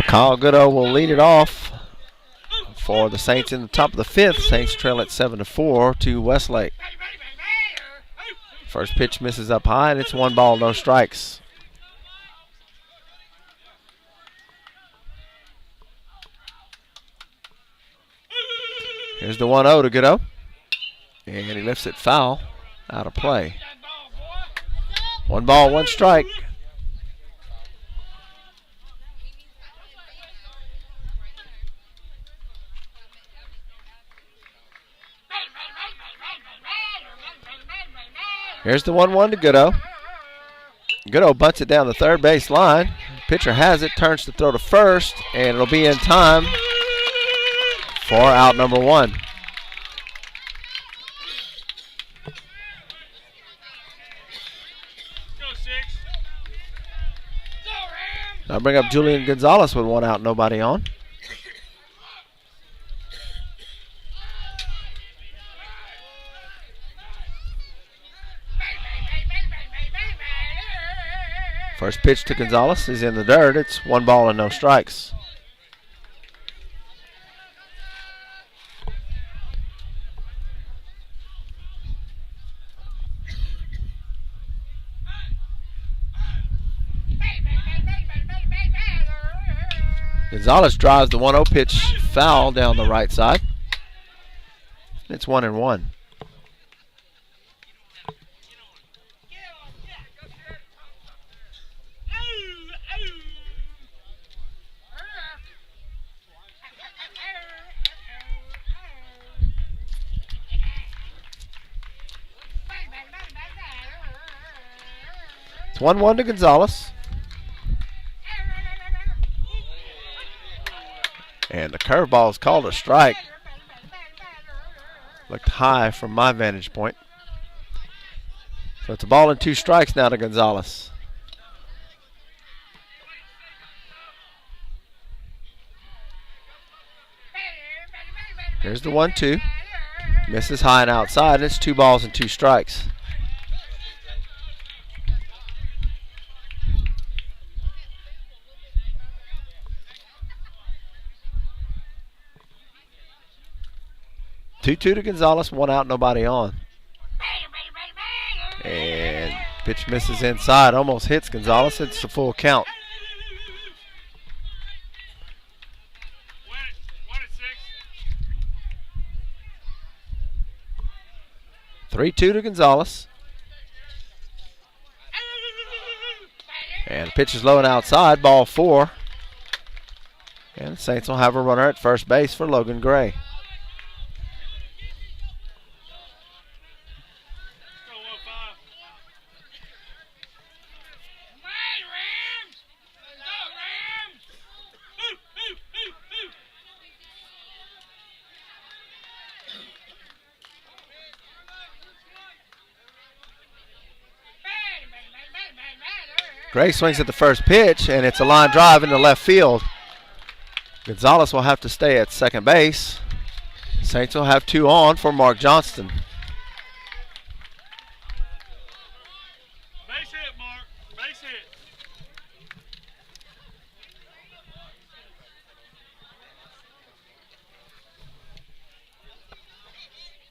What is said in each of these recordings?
Kyle Goodo will lead it off for the Saints in the top of the fifth. Saints trail at 7-4 to Westlake. First pitch misses up high, and it's 1 ball, no strikes. Here's the 1-0 to Goodo. And he lifts it foul, out of play. 1 ball, 1 strike. Here's the 1-1 to Goodo. Goodo butts it down the third base line. Pitcher has it, turns to throw to first, and it'll be in time for out number 1. Now bring up Julian Gonzalez with 1 out, nobody on. First pitch to Gonzalez is in the dirt. It's 1 ball and no strikes. Gonzalez drives the 1-0 pitch foul down the right side. It's 1-1. It's 1-1 to Gonzalez. And the curveball is called a strike. Looked high from my vantage point. So it's a ball and 2 strikes now to Gonzalez. Here's the 1-2. Misses high and outside. It's 2 balls and 2 strikes. Two to Gonzalez, 1 out, nobody on. And pitch misses inside, almost hits Gonzalez. It's a full count. Three, 2 to Gonzalez. And the pitch is low and outside, ball 4. And the Saints will have a runner at first base for Logan Gray. Gray swings at the first pitch, and it's a line drive into left field. Gonzalez will have to stay at second base. Saints will have 2 on for Mark Johnston. Base hit, Mark. Base hit.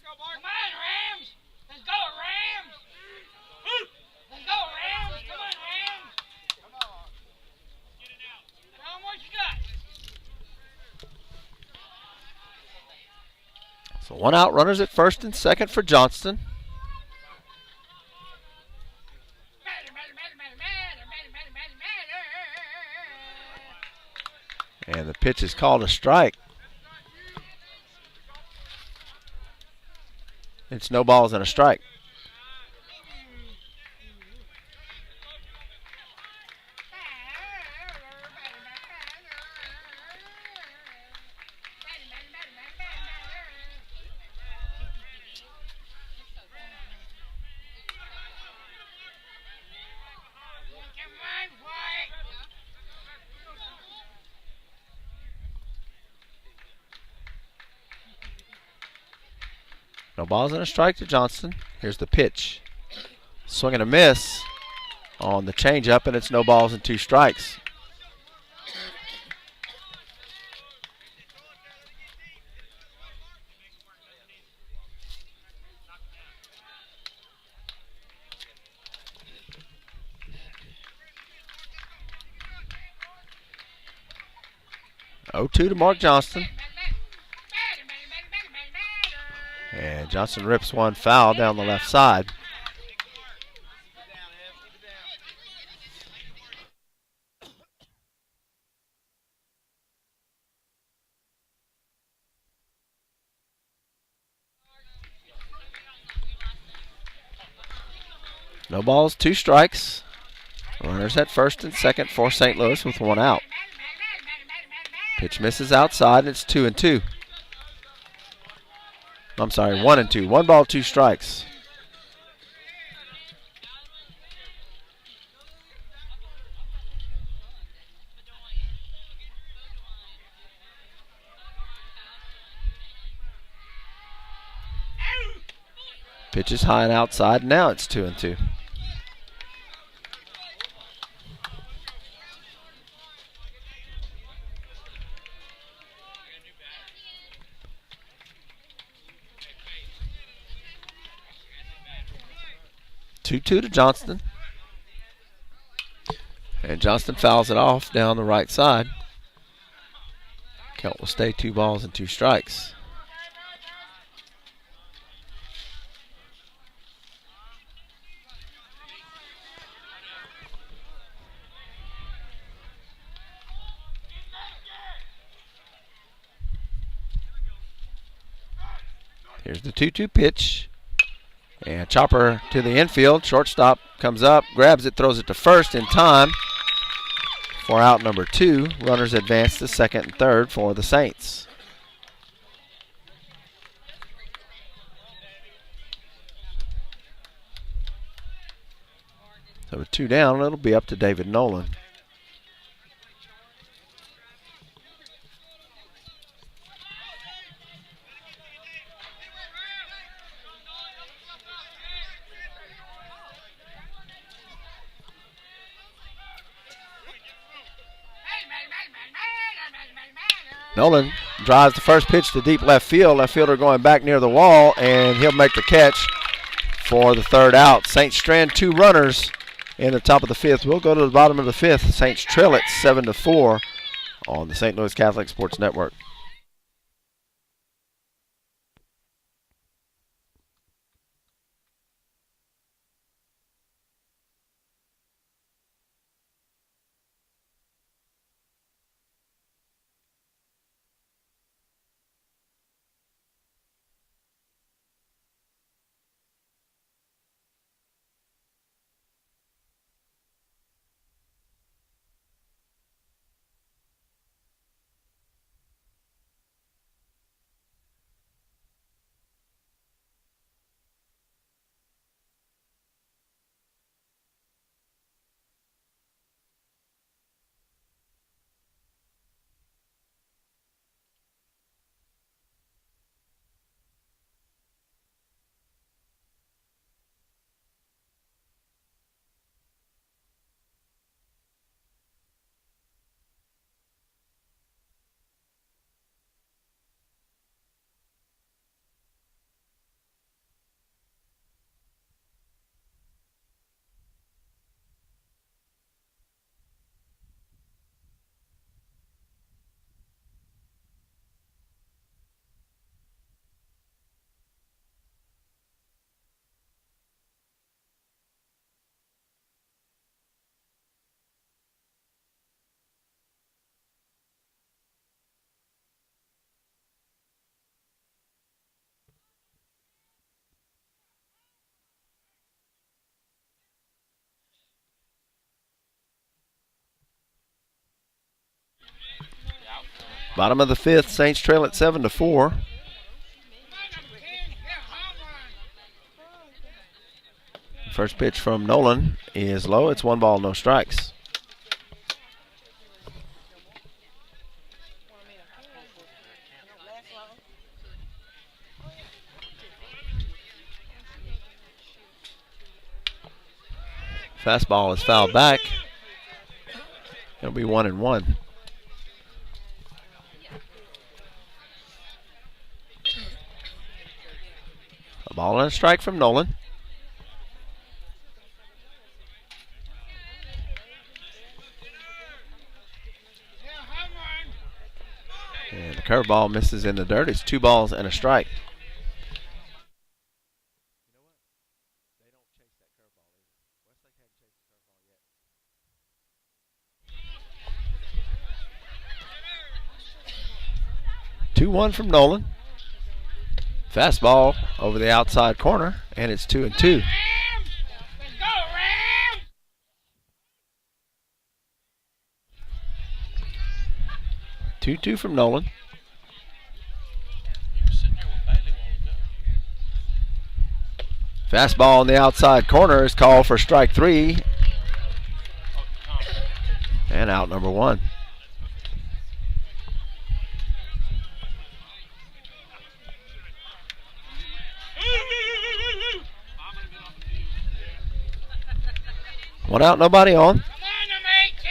Go, Mark. Come on, Rams. Let's go, Rams. Woo. Let's go, Rams. Come on, Rams. Come on. Get it out. Tell them what you got. So 1 out, runners at first and second for Johnston. And the pitch is called a strike. It's no balls and a strike. No balls and a strike to Johnston. Here's the pitch. Swing and a miss on the changeup, and it's no balls and 2 strikes. 0-2 to Mark Johnston. And Johnson rips one foul down the left side. No balls, 2 strikes. Runners at first and second for St. Louis with 1 out. Pitch misses outside. It's 2-2. I'm sorry, 1-2. 1 ball, 2 strikes. Pitch is high and outside. Now it's 2-2. Two-two to Johnston. And Johnston fouls it off down the right side. Count will stay 2 balls and 2 strikes. Here's the 2-2 pitch. And chopper to the infield. Shortstop comes up, grabs it, throws it to first in time for out number 2. Runners advance to second and third for the Saints. So with 2 down, it'll be up to David Nolan. Nolan drives the first pitch to deep left field. Left fielder going back near the wall, and he'll make the catch for the 3rd out. Saints strand 2 runners in the top of the 5th. We'll go to the bottom of the 5th. Saints trail it 7-4 on the St. Louis Catholic Sports Network. Bottom of the 5th, Saints trail at 7-4. First pitch from Nolan is low. It's 1 ball, no strikes. Fastball is fouled back. It'll be 1-1. A ball and a strike from Nolan. And the curveball misses in the dirt. It's 2 balls and a strike. Two one from Nolan. Fastball over the outside corner, and it's 2-2. Let's go, Rams! 2-2 from Nolan. Fastball on the outside corner is called for strike 3. And out number 1. One out, nobody on. Come on, number 18!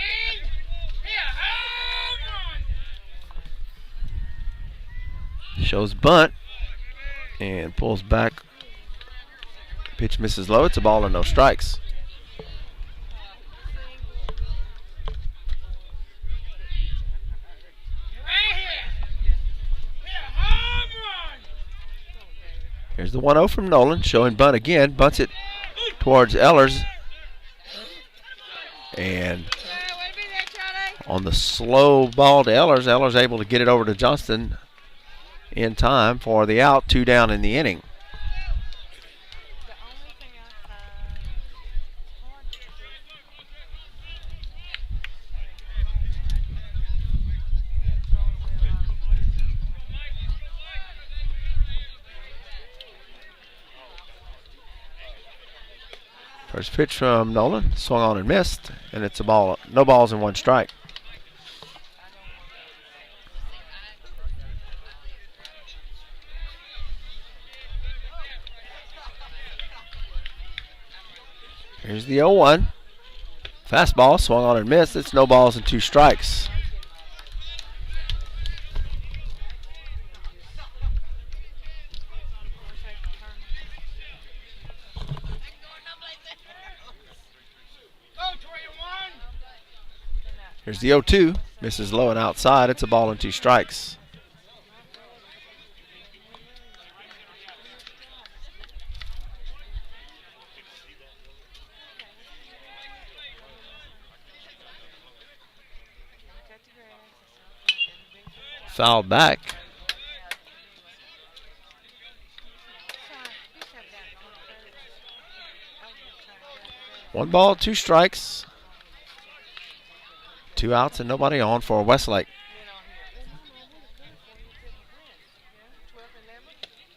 Hit a home run! Shows bunt and pulls back. Pitch misses low. It's a ball and no strikes. Right here! Hit a home run! Here's the 1-0 from Nolan, showing bunt again. Bunts it towards Ellers. And on the slow ball to Ellers, Ellers able to get it over to Johnston in time for the out. 2 down in the inning. First pitch from Nolan, swung on and missed, and it's a ball. No balls and 1 strike. Here's the 0-1. Fastball, swung on and missed. It's no balls and 2 strikes. Here's the 0-2. Misses low and outside. It's a ball and 2 strikes. Fouled back. One ball, 2 strikes. 2 outs and nobody on for Westlake.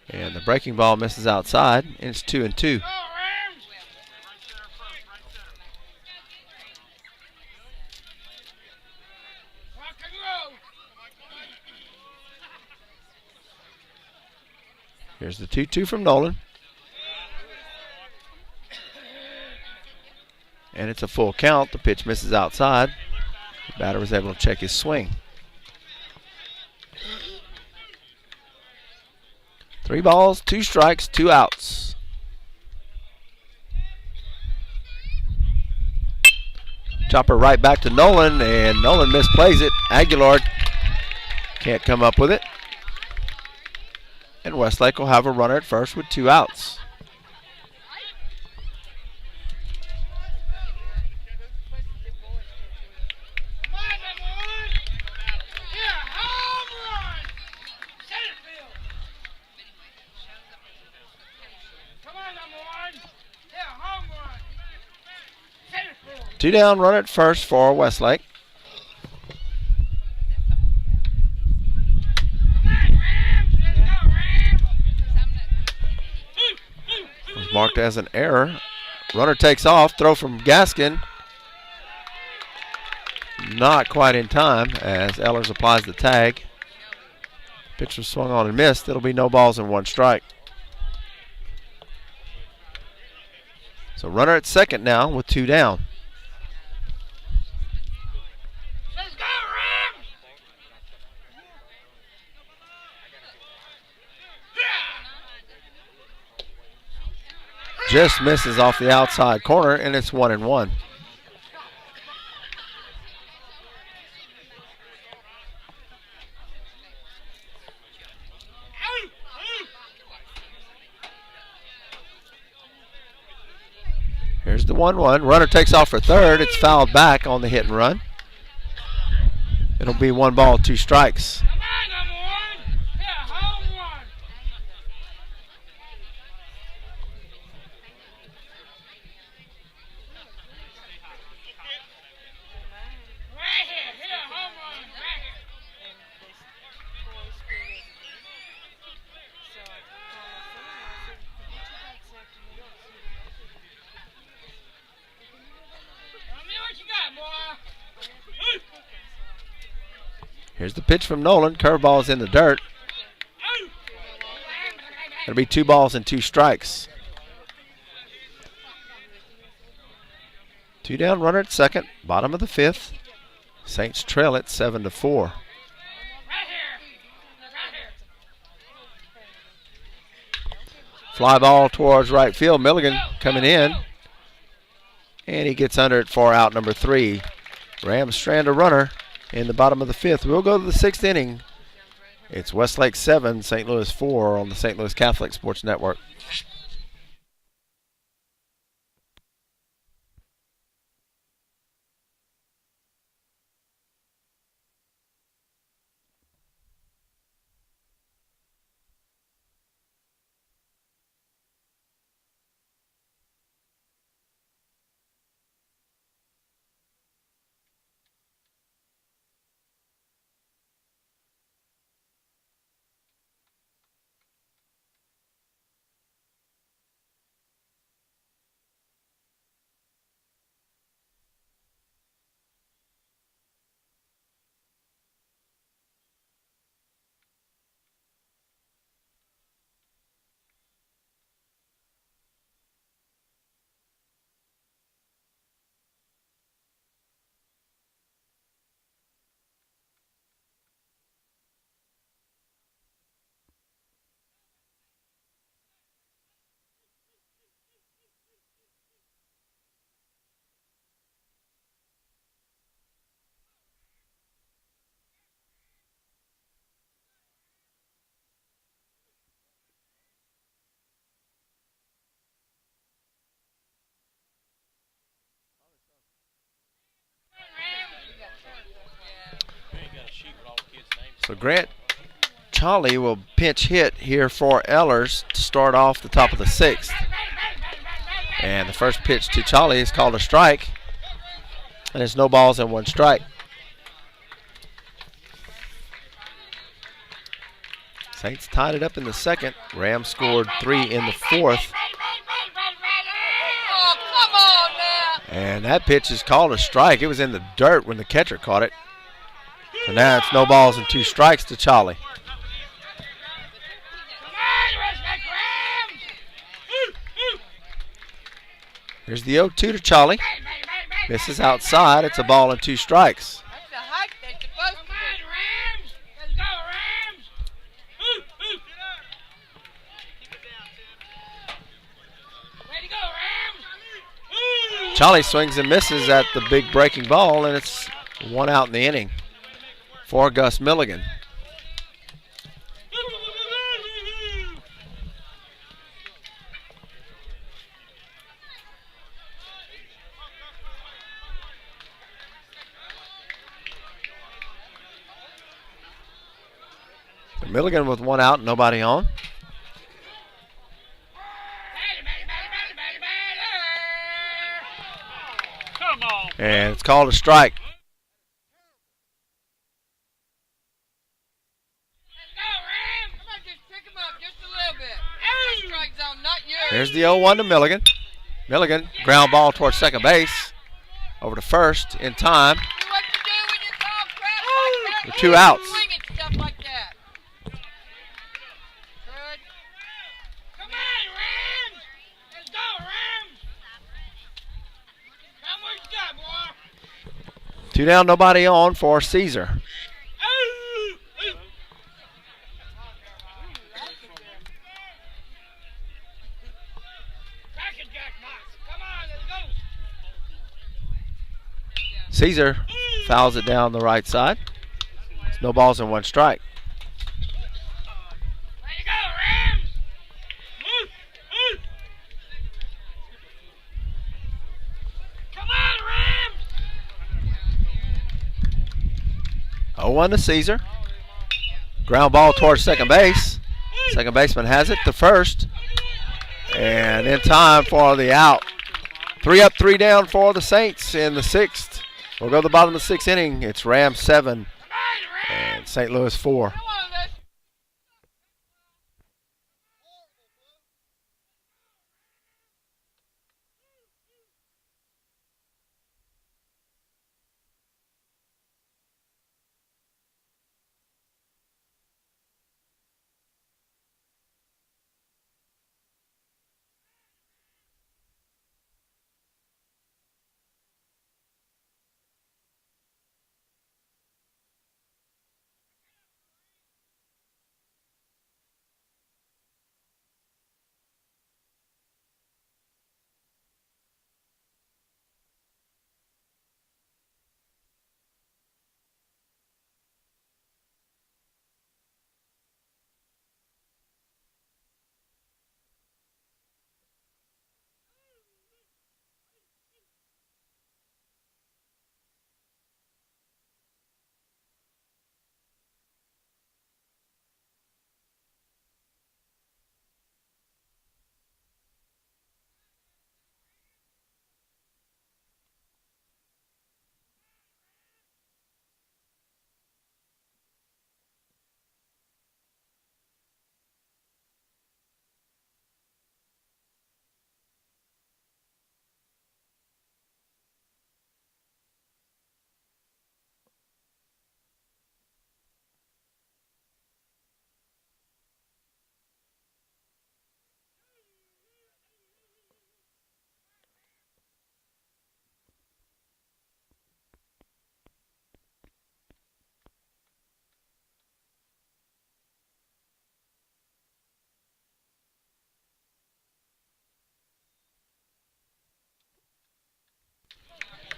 And the breaking ball misses outside, and it's 2-2. Here's the 2-2 from Nolan. And it's a full count. The pitch misses outside. The batter was able to check his swing. 3 balls, 2 strikes, 2 outs. Chopper right back to Nolan, and Nolan misplays it. Aguilar can't come up with it. And Westlake will have a runner at first with 2 outs. Two down, run at first for Westlake. Was marked as an error. Runner takes off, throw from Gaskin. Not quite in time as Ellers applies the tag. Pitch was swung on and missed. It'll be no balls and 1 strike. So runner at second now with 2 down. Just misses off the outside corner, and it's 1-1. Here's the 1-1. Runner takes off for third. It's fouled back on the hit and run. It'll be 1 ball, 2 strikes. Come on, number one. Yeah, home run. Right here. Here, home run. Right here. Tell me what you got, boy. Here's the pitch from Nolan. Curveball's in the dirt. It'll be 2 balls and 2 strikes. 2 down, runner at second. Bottom of the 5th. Saints trail it 7-4. Right here. Right here. Fly ball towards right field. Milligan coming in. And he gets under it for out number 3. Rams strand a runner in the bottom of the 5th. We'll go to the 6th inning. It's Westlake 7, St. Louis 4 on the St. Louis Catholic Sports Network. So Grant Charlie will pinch hit here for Ellers to start off the top of the 6th. And the first pitch to Charlie is called a strike. And it's no balls and 1 strike. Saints tied it up in the 2nd. Rams scored 3 in the 4th. Oh, come on now. And that pitch is called a strike. It was in the dirt when the catcher caught it. So now it's no balls and 2 strikes to Charlie. Come on, Westlake Rams. Here's the 0-2 to Charlie. Misses outside. It's a ball and 2 strikes. That's the hike they're supposed to do. Come on, Rams. Let's go, Rams. Way to go, Rams. Charlie swings and misses at the big breaking ball, and it's 1 out in the inning for Gus Milligan. Milligan with 1 out, nobody on. Come on. And it's called a strike. Let's go, Rams. Come on, just pick him up just a little bit. Strike zone, not yours. Here's the 0-1 to Milligan. Milligan, ground ball towards second base. Over to first in time. Do what you do when you call crap like that. With 2 outs. Swing and stuff like that. Good. Come on, Rams. Let's go, Rams. Come what you got, boy. 2 down, nobody on for Caesar. Caesar fouls it down the right side. It's no balls and 1 strike. There you go, Rams. 0-1 to Caesar. Ground ball towards second base. Second baseman has it to first. And in time for the out. 3 up, 3 down for the Saints in the sixth. We'll go to the bottom of the sixth inning. It's Rams 7 and St. Louis 4.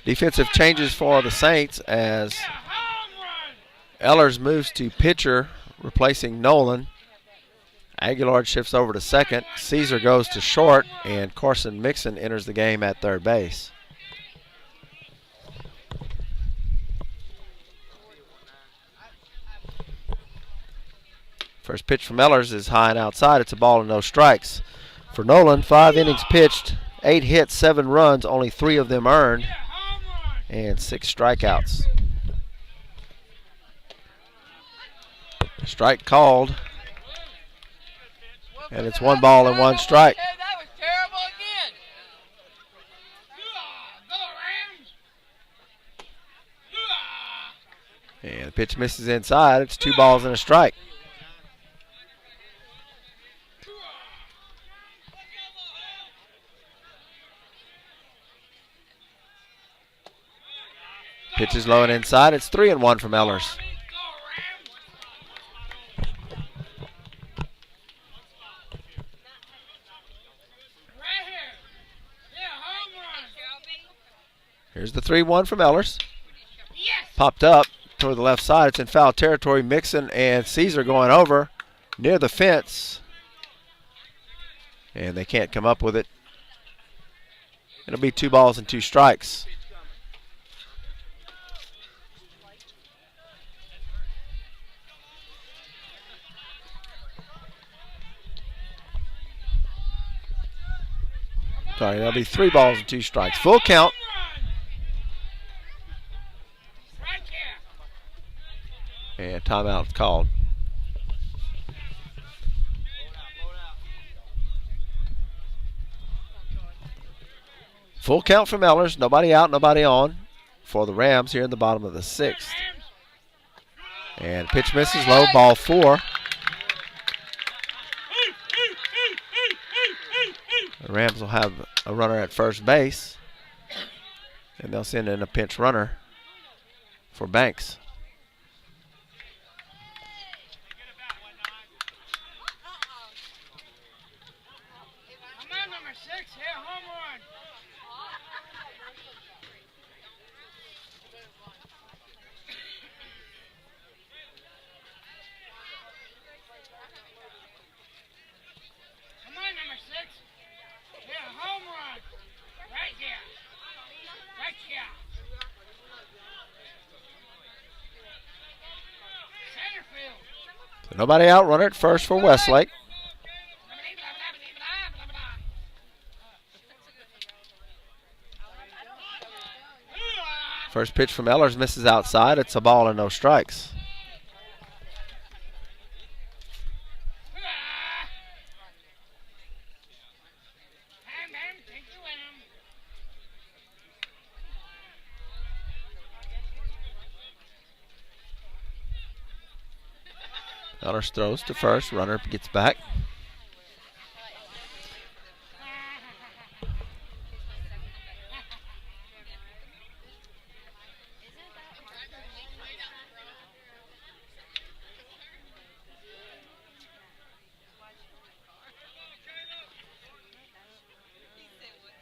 Defensive changes for the Saints as Ellers moves to pitcher, replacing Nolan. Aguilar shifts over to second. Caesar goes to short, and Carson Mixon enters the game at third base. First pitch from Ellers is high and outside. It's a ball and no strikes. For Nolan, 5 innings pitched, 8 hits, 7 runs, only 3 of them earned, and 6 strikeouts. Strike called, and it's 1 ball and 1 strike. That was terrible again. And the pitch misses inside. It's 2 balls and a strike. Pitch is low and inside. It's 3-1 from Ellers. Here's the 3-1 from Ellers. Popped up toward the left side. It's in foul territory. Mixon and Caesar going over near the fence. And they can't come up with it. It'll be 2 balls and 2 strikes. Sorry, that'll be 3 balls and 2 strikes. Full count. And timeout called. Full count from Ellers. Nobody out, nobody on for the Rams here in the bottom of the 6th. And pitch misses low, ball 4. The Rams will have a runner at first base, and they'll send in a pinch runner for Banks. Number 6 here, home run. Come on, number 6. Yeah, home run. Right here. Right here. Nobody out. Runner at first for Westlake. First pitch from Ellers misses outside. It's a ball and no strikes. Ellers throws to first. Runner gets back.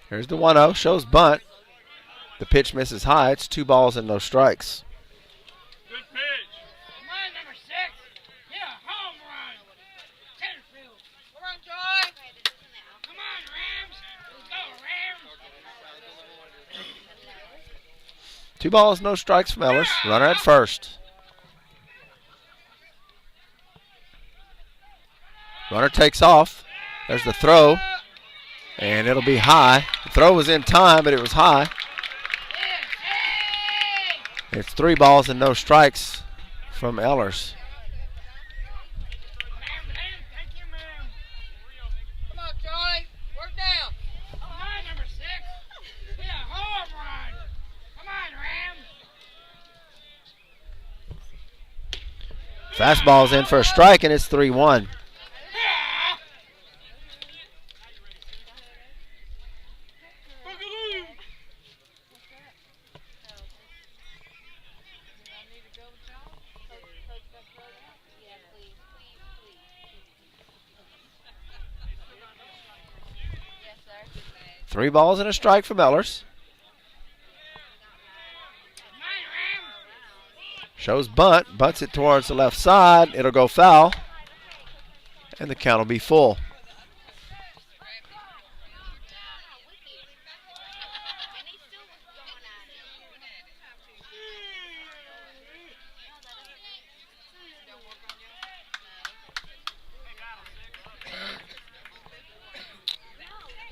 Here's the 1-0. Shows bunt. The pitch misses high. It's 2 balls and no strikes. Good pitch. Come on, number 6. Hit a home run. Center field. Come on, Joy. Come on, Rams. Let's go, Rams. 2 balls, no strikes from Ellers. Runner at first. Runner takes off. There's the throw. And it'll be high. The throw was in time, but it was high. It's 3 balls and no strikes from Ellers. Come on, Charlie. Work down. Come on, number 6. Hit a home run. Come on, Rams. Fastball's in for a strike, and it's 3-1. Three balls and a strike from Ellers. Shows bunt. Bunts it towards the left side. It'll go foul. And the count will be full.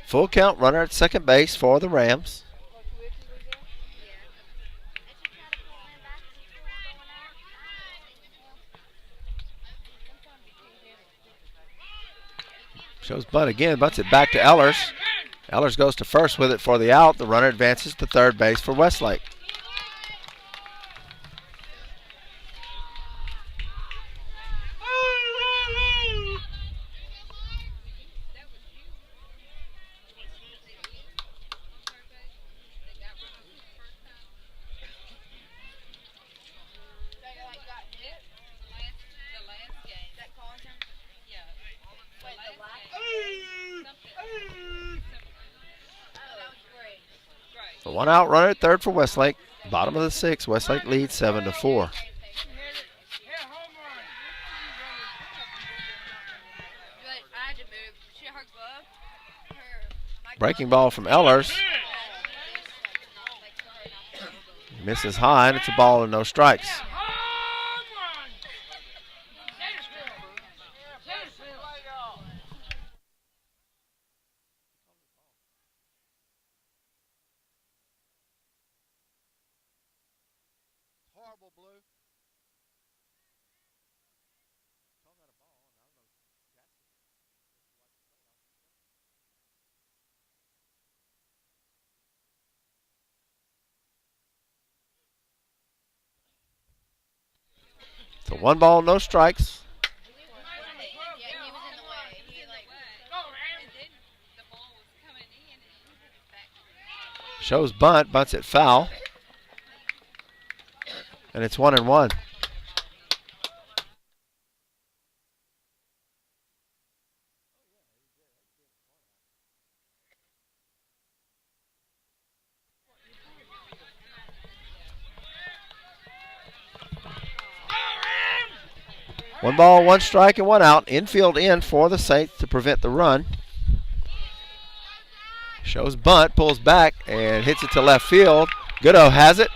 Full count, runner at second base for the Rams. Shows bunt again, bunts it back to Ellers. Ellers goes to first with it for the out. The runner advances to third base for Westlake. The 1-out runner at third for Westlake. Bottom of the 6th. Westlake leads 7-4. Breaking ball from Ellers. Misses high, and it's a ball and no strikes. So 1 ball, no strikes. Shows bunt, bunts it foul. And it's 1-1. One ball, 1 strike, and 1 out. Infield in for the Saints to prevent the run. Shows bunt, pulls back, and hits it to left field. Goodo has it.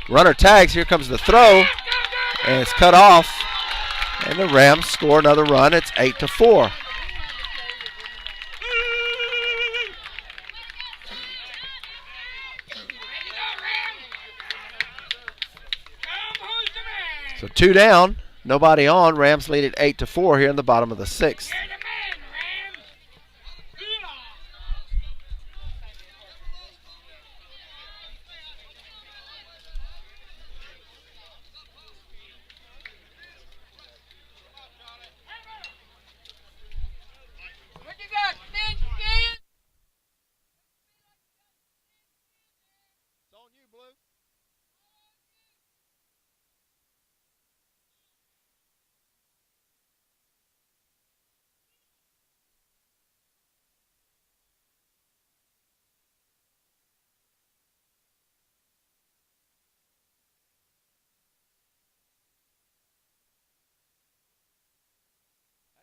Runner tags. Here comes the throw, and it's cut off. And the Rams score another run. It's 8-4. So 2 down, nobody on. Rams lead at 8-4 here in the bottom of the 6th.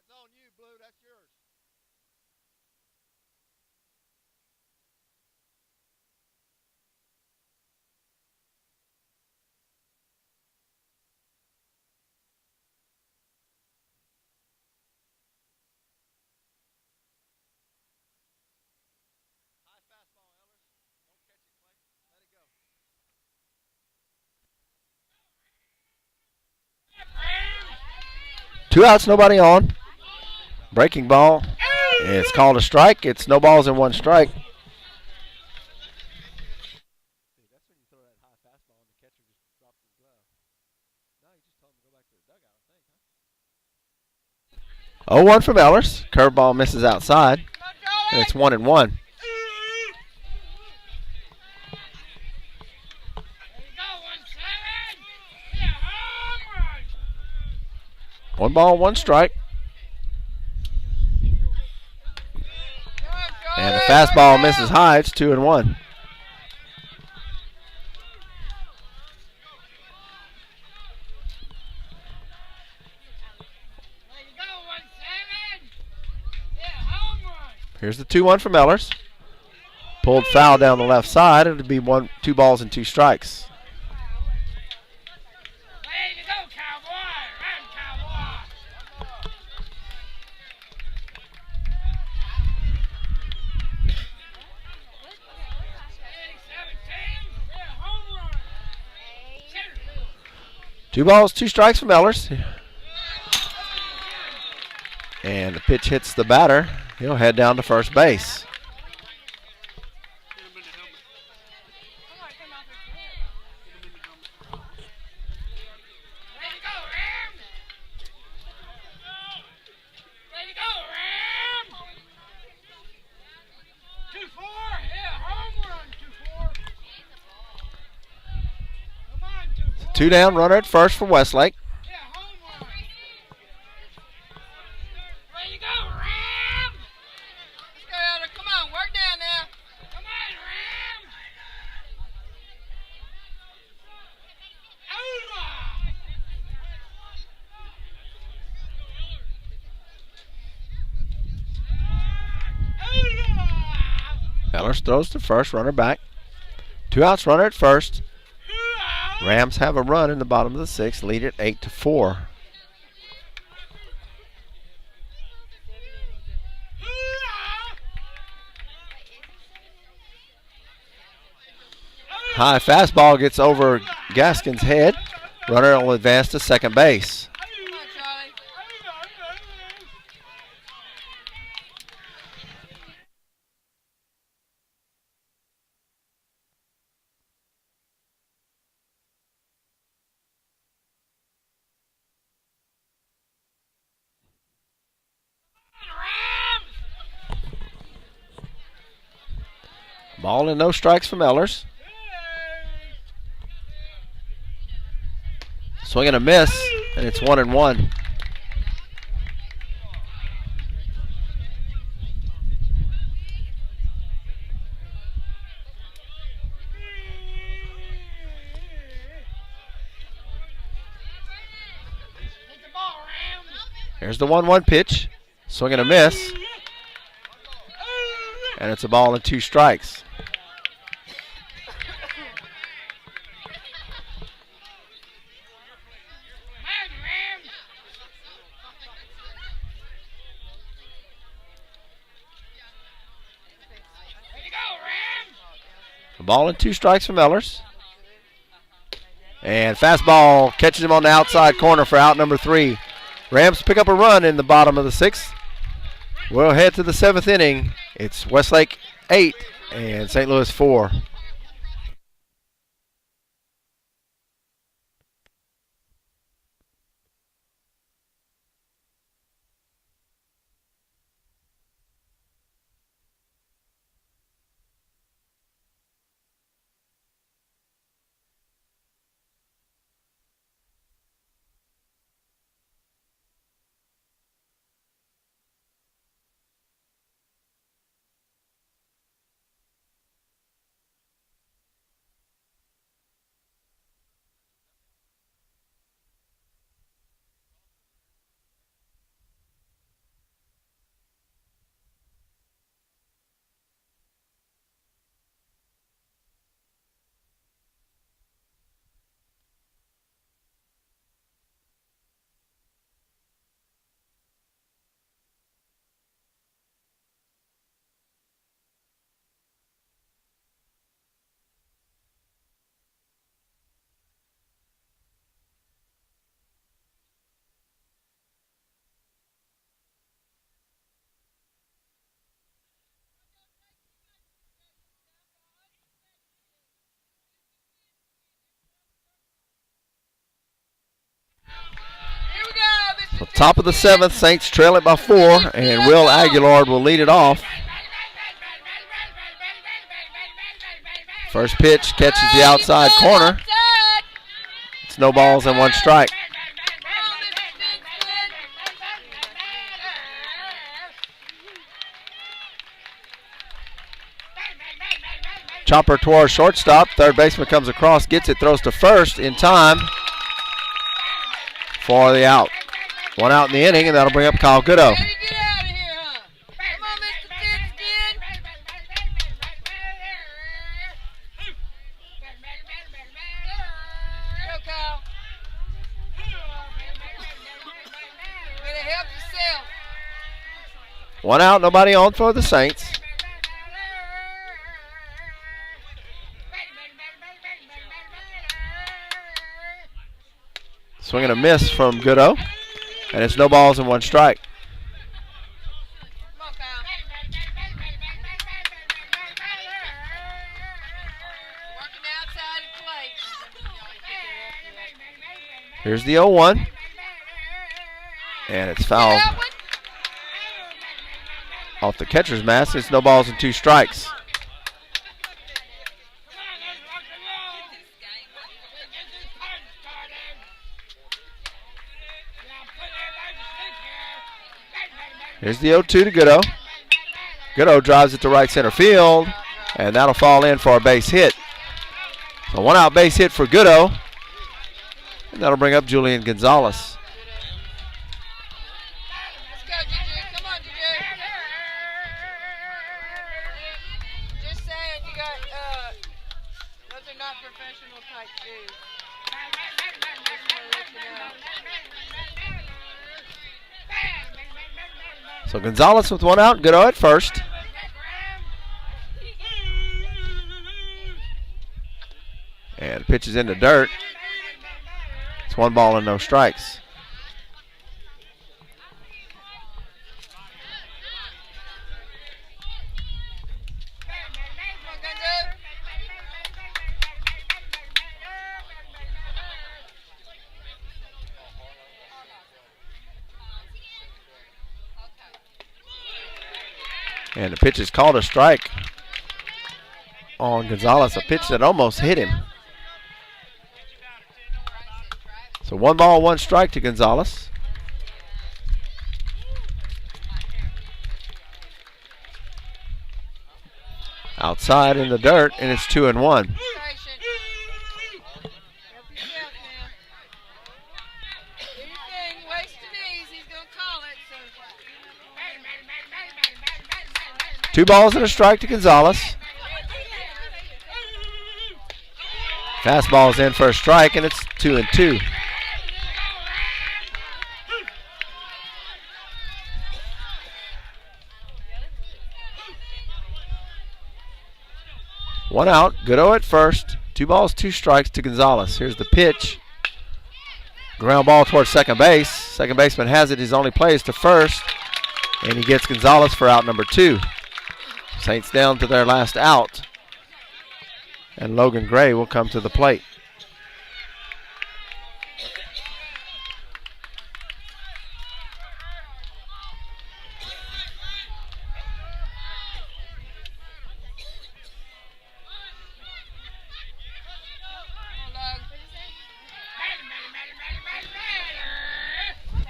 On you, Blue. That's yours. High fastball, Ellers. Don't catch it, Clay. Let it go. 2 outs, nobody on. Breaking ball. It's called a strike. It's no balls and 1 strike. That's when you throw that high fastball and the catcher just drops his glove. No, you just told him to go back to the dugout, I think, huh? 0-1 from Ellers. Curveball misses outside. And it's 1-1. One ball, 1 strike. And the fastball misses high. It's 2-1. Here's the 2-1 from Ellers. Pulled foul down the left side. It'll be 2 balls and 2 strikes. Two balls, 2 strikes from Ellers. And the pitch hits the batter. He'll head down to first base. Two down, runner at first for Westlake. Ellers throws to first, runner back. 2 outs, runner at first. Rams have a run in the bottom of the 6th, lead at 8-4. High fastball gets over Gaskin's head. Runner will advance to second base. Ball and no strikes from Ellers. Swing and a miss, and it's 1-1. Here's the 1-1 pitch. Swing and a miss. And it's a ball and 2 strikes. ball and 2 strikes from Ellers. And fastball catches him on the outside corner for out number 3. Rams pick up a run in the bottom of the 6th. We'll head to the 7th inning. It's Westlake 8 and St. Louis 4. So top of the 7th, Saints trail it by 4, and Will Aguilar will lead it off. First pitch catches the outside corner. It's no balls and 1 strike. Chopper towards shortstop. Third baseman comes across, gets it, throws to first in time for the out. 1 out in the inning, and that'll bring up Kyle Goodo. One out, nobody on for the Saints. Swing and a miss from Goodo. And it's no balls and 1 strike. Here's the 0-1. And it's fouled off the catcher's mask. It's no balls and 2 strikes. Here's the 0-2 to Goodo. Goodo drives it to right center field, and that'll fall in for a base hit. So 1 out base hit for Goodo, and that'll bring up Julian Gonzalez. Let's go, Juju. Come on, Juju. Just saying, you got, those are not professional type shoes. So Gonzalez with 1 out, Goodo at first. And pitch is into dirt. It's 1 ball and no strikes. And the pitch is called a strike on Gonzalez, a pitch that almost hit him. So 1 ball, 1 strike to Gonzalez. Outside in the dirt, and it's 2-1. Two balls and a strike to Gonzalez. Fastball is in for a strike, and it's 2-2. One out. Goodo at first. 2 balls, 2 strikes to Gonzalez. Here's the pitch. Ground ball towards second base. Second baseman has it. His only play is to first. And he gets Gonzalez for out number 2. Saints down to their last out. And Logan Gray will come to the plate.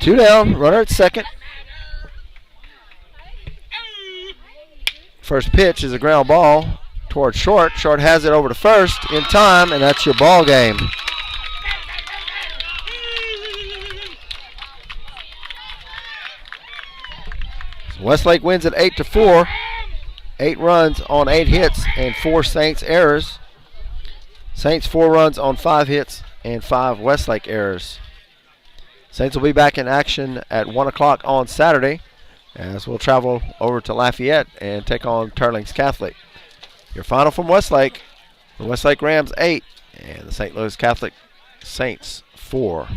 Two down, runner at second. First pitch is a ground ball towards short. Short has it over to first in time, and that's your ball game. So Westlake wins at 8-4. 8 runs on 8 hits and 4 Saints errors. Saints 4 runs on 5 hits and 5 Westlake errors. Saints will be back in action at 1 o'clock on Saturday as we'll travel over to Lafayette and take on Turlings Catholic. Your final from Westlake, the Westlake Rams 8 and the St. Louis Catholic Saints 4.